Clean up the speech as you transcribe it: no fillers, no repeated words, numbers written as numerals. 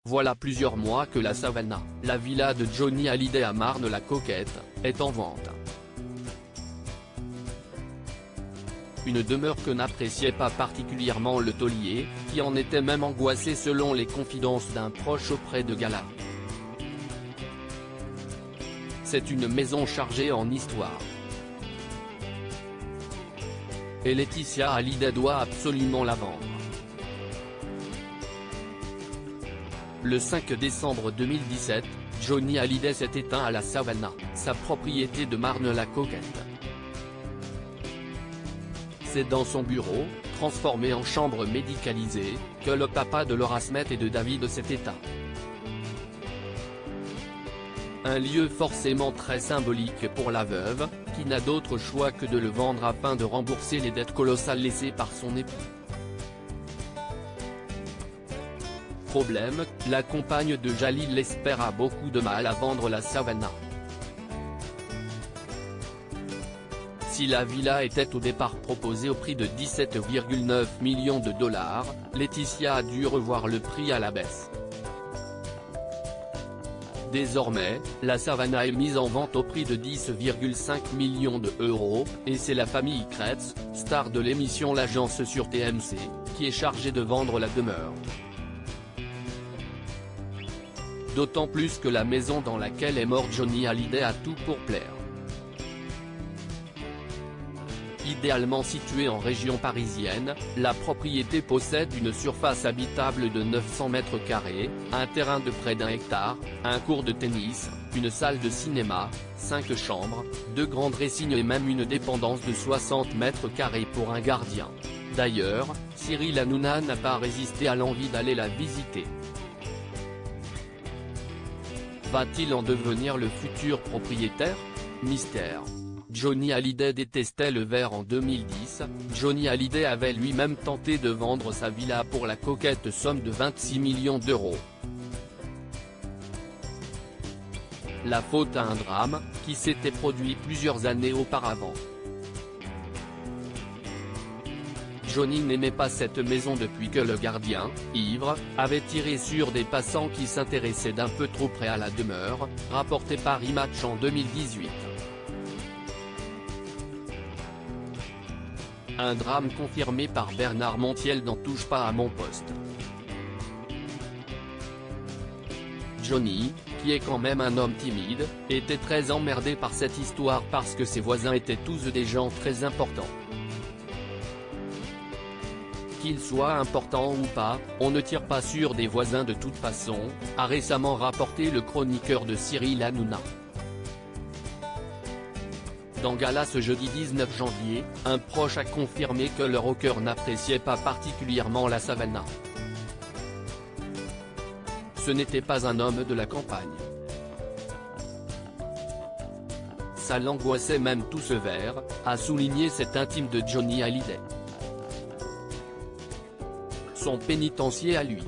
Voilà plusieurs mois que la Savannah, la villa de Johnny Hallyday à Marne-la-Coquette, est en vente. Une demeure que n'appréciait pas particulièrement le taulier, qui en était même angoissé selon les confidences d'un proche auprès de Gala. C'est une maison chargée en histoire. Et Laetitia Hallyday doit absolument la vendre. Le 5 décembre 2017, Johnny Hallyday s'est éteint à la Savannah, sa propriété de Marne-la-Coquette. C'est dans son bureau, transformé en chambre médicalisée, que le papa de Laura Smet et de David s'est éteint. Un lieu forcément très symbolique pour la veuve, qui n'a d'autre choix que de le vendre afin de rembourser les dettes colossales laissées par son époux. Problème, la compagne de Jalil Lesper a beaucoup de mal à vendre la Savannah. Si la villa était au départ proposée au prix de 17,9 millions de dollars, Laetitia a dû revoir le prix à la baisse. Désormais, la Savannah est mise en vente au prix de 10,5 millions d'euros, et c'est la famille Kretz, star de l'émission L'Agence sur TMC, qui est chargée de vendre la demeure. D'autant plus que la maison dans laquelle est mort Johnny Hallyday a tout pour plaire. Idéalement située en région parisienne, la propriété possède une surface habitable de 900 mètres carrés, un terrain de près d'1 hectare, un court de tennis, une salle de cinéma, 5 chambres, 2 grands dressings et même une dépendance de 60 mètres carrés pour un gardien. D'ailleurs, Cyril Hanouna n'a pas résisté à l'envie d'aller la visiter. Va-t-il en devenir le futur propriétaire? Mystère. Johnny Hallyday détestait le verre en 2010, Johnny Hallyday avait lui-même tenté de vendre sa villa pour la coquette somme de 26 millions d'euros. La faute à un drame, qui s'était produit plusieurs années auparavant. Johnny n'aimait pas cette maison depuis que le gardien, ivre, avait tiré sur des passants qui s'intéressaient d'un peu trop près à la demeure, rapporté par Imatch en 2018. Un drame confirmé par Bernard Montiel dans Touche pas à mon poste. Johnny, qui est quand même un homme timide, était très emmerdé par cette histoire parce que ses voisins étaient tous des gens très importants. Qu'ils soient importants ou pas, on ne tire pas sur des voisins de toute façon, a récemment rapporté le chroniqueur de Cyril Hanouna. Dans Gala ce jeudi 19 janvier, un proche a confirmé que le rocker n'appréciait pas particulièrement la Savannah. Ce n'était pas un homme de la campagne. Ça l'angoissait même tout ce verre, a souligné cet intime de Johnny Hallyday. Son pénitencier à lui.